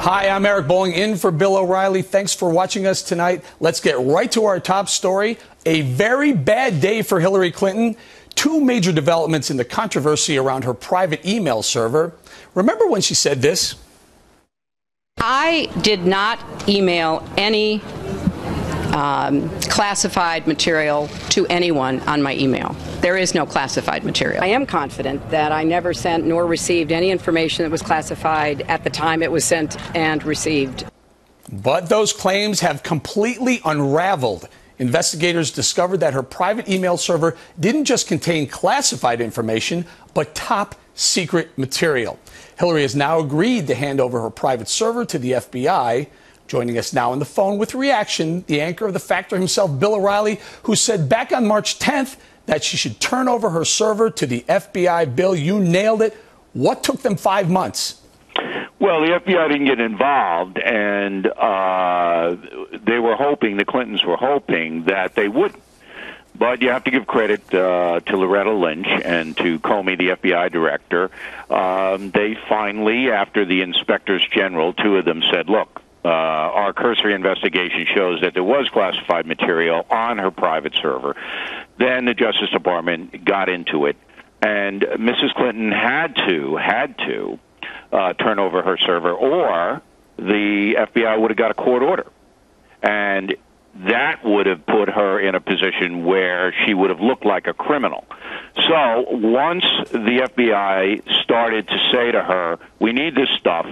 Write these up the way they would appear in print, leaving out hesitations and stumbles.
Hi, I'm Eric Bolling in for Bill O'Reilly. Thanks for watching us tonight. Let's get right to our top story. A very bad day for Hillary Clinton. Two major developments in the controversy around her private email server. Remember when she said this? I did not email any classified material to anyone on my email. There is no classified material. I am confident that I never sent nor received any information that was classified at the time it was sent and received. But those claims have completely unraveled. Investigators discovered that her private email server didn't just contain classified information, but top secret material. Hillary has now agreed to hand over her private server to the FBI. Joining us now on the phone with reaction, the anchor of The Factor himself, Bill O'Reilly, who said back on March 10th that she should turn over her server to the FBI. Bill, you nailed it. What took them 5 months? Well, the FBI didn't get involved, and they were hoping, the Clintons were hoping that they would. But you have to give credit to Loretta Lynch and to Comey, the FBI director. They finally, after the inspectors general, two of them said, look, our cursory investigation shows that there was classified material on her private server. Then the Justice Department got into it, and Mrs. Clinton had to turn over her server, or the FBI would have got a court order. And that would have put her in a position where she would have looked like a criminal. So once the FBI started to say to her, we need this stuff,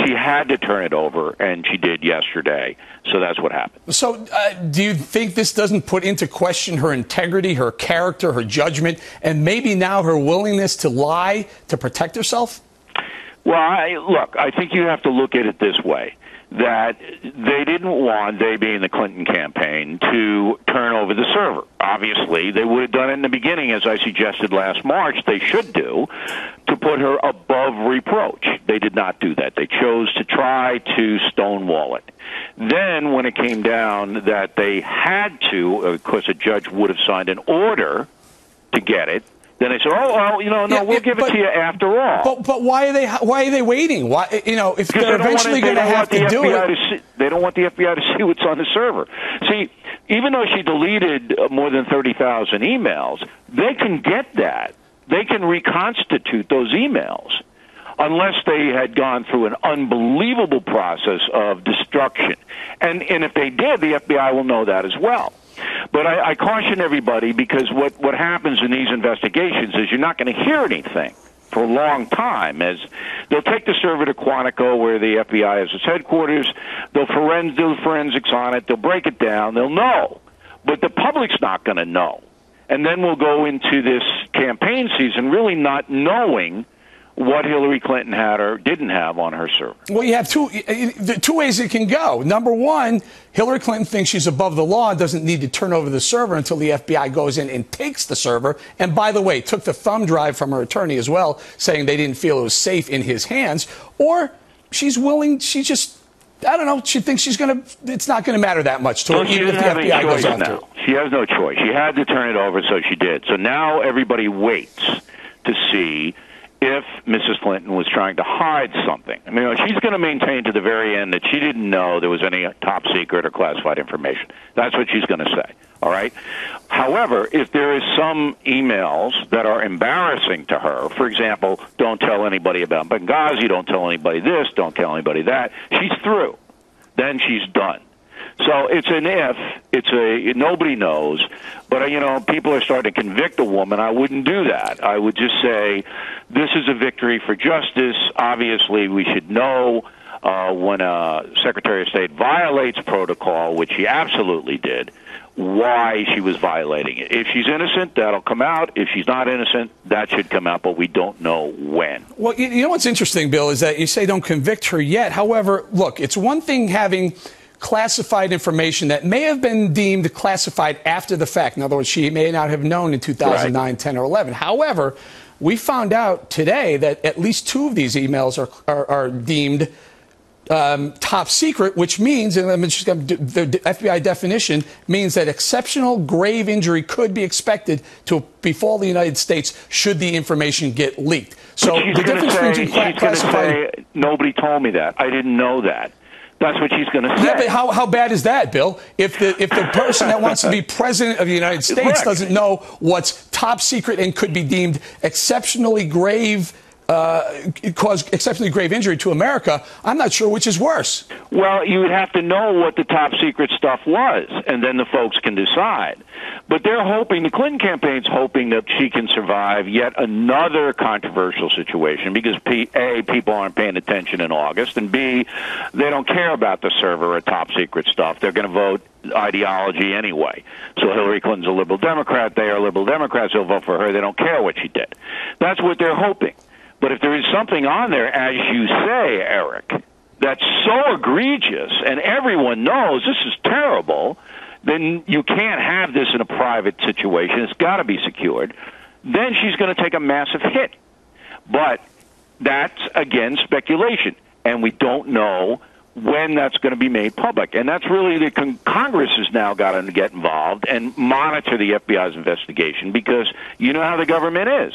she had to turn it over, and she did yesterday. So that's what happened. So do you think this doesn't put into question her integrity, her character, her judgment, and maybe now her willingness to lie to protect herself? Well, look, I think you have to look at it this way, that they didn't want, they being the Clinton campaign, to turn over the server. Obviously, they would have done it in the beginning, as I suggested last March, they should do, to put her above reproach. They did not do that. They chose to try to stonewall it. Then, when it came down that they had to, of course, a judge would have signed an order to get it, then they said, "Oh, well, we'll give it to you after all." But why are they waiting? Why, if they're eventually going to have to do it? They don't want the FBI to see what's on the server. See, even though she deleted more than 30,000 emails, they can get that. They can reconstitute those emails, unless they had gone through an unbelievable process of destruction. And if they did, the FBI will know that as well. But I caution everybody, because what happens in these investigations is you're not going to hear anything for a long time, as they'll take the server to Quantico, where the FBI has its headquarters. They'll do forensics on it. They'll break it down. They'll know. But the public's not going to know. And then we'll go into this campaign season really not knowing what Hillary Clinton had or didn't have on her server. Well, you have two ways it can go. Number one, Hillary Clinton thinks she's above the law and doesn't need to turn over the server until the FBI goes in and takes the server. And by the way, took the thumb drive from her attorney as well, saying they didn't feel it was safe in his hands. Or she's willing, she thinks it's not going to matter that much to her, even if the FBI goes after her. She has no choice. She had to turn it over, so she did. So now everybody waits to see if Mrs. Clinton was trying to hide something. I mean, she's going to maintain to the very end that she didn't know there was any top secret or classified information. That's what she's going to say, all right? However, if there is some emails that are embarrassing to her, for example, don't tell anybody about Benghazi, don't tell anybody this, don't tell anybody that, she's through. Then she's done. So it's an if, nobody knows, but people are starting to convict a woman. I wouldn't do that. I would just say this is a victory for justice. Obviously, we should know when a Secretary of State violates protocol, which she absolutely did, why she was violating it. If she's innocent, that'll come out. If she's not innocent, that should come out, but we don't know when. Well, you know what's interesting, Bill, is that you say don't convict her yet. However, look, it's one thing having classified information that may have been deemed classified after the fact. In other words, she may not have known in 2009, right, 10, or 11. However, we found out today that at least two of these emails are deemed top secret, which means, and I'm just going to the FBI definition, means that exceptional grave injury could be expected to befall the United States should the information get leaked. So the difference between classified, nobody told me that. I didn't know that. That's what she's going to say. Yeah, but how bad is that, Bill? If the person that wants to be president of the United States doesn't know what's top secret and could be deemed exceptionally grave, cause exceptionally grave injury to America, I'm not sure which is worse. Well, you would have to know what the top secret stuff was, and then the folks can decide. But they're hoping, the Clinton campaign's hoping that she can survive yet another controversial situation because, A, people aren't paying attention in August, and B, they don't care about the server or top secret stuff. They're going to vote ideology anyway. So Hillary Clinton's a liberal Democrat. They are liberal Democrats. They'll vote for her. They don't care what she did. That's what they're hoping. But if there is something on there, as you say, Eric, that's so egregious and everyone knows this is terrible, then you can't have this in a private situation. It's got to be secured. Then she's going to take a massive hit. But that's, again, speculation. And we don't know when that's going to be made public. And that's really the Congress has now got to get involved and monitor the FBI's investigation because you know how the government is.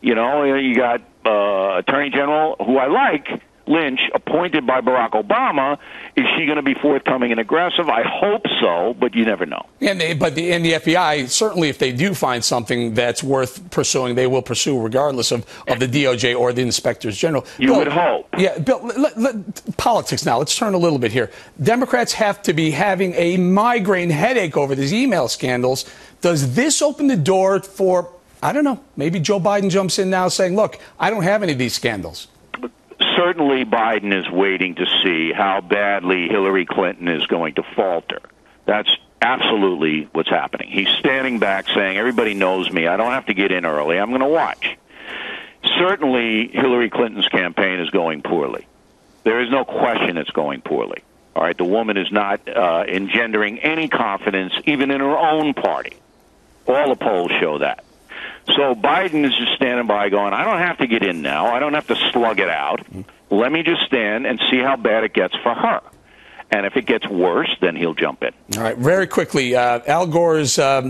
You know, you got Attorney General, who I like, Lynch, appointed by Barack Obama. Is she going to be forthcoming and aggressive? I hope so, but you never know. And the FBI, certainly if they do find something that's worth pursuing, they will pursue regardless of the DOJ or the Inspectors General. You would hope. Yeah, Bill, politics now. Let's turn a little bit here. Democrats have to be having a migraine headache over these email scandals. Does this open the door for, I don't know, maybe Joe Biden jumps in now saying, look, I don't have any of these scandals? Certainly Biden is waiting to see how badly Hillary Clinton is going to falter. That's absolutely what's happening. He's standing back saying, everybody knows me. I don't have to get in early. I'm going to watch. Certainly Hillary Clinton's campaign is going poorly. There is no question it's going poorly. All right, the woman is not engendering any confidence, even in her own party. All the polls show that. So Biden is just standing by going, I don't have to get in now. I don't have to slug it out. Let me just stand and see how bad it gets for her. And if it gets worse, then he'll jump in. All right, very quickly, Al Gore's, I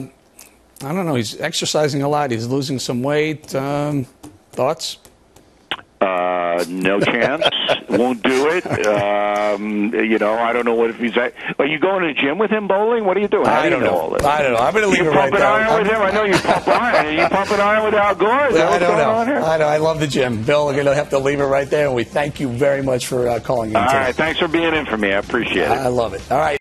don't know, he's exercising a lot. He's losing some weight. Thoughts? No chance. Won't do it. You know, I don't know what if he's at. Are you going to the gym with him, Bolling? What are you doing? I don't know. All this? I don't know. I'm going to leave it right there. You pumping iron with him? I know you pump iron. Are you pumping iron with Al Gore? I don't know. I know. I love the gym. Bill, we're going to have to leave it right there. And we thank you very much for calling in today. All right. Thanks for being in for me. I appreciate it. I love it. All right.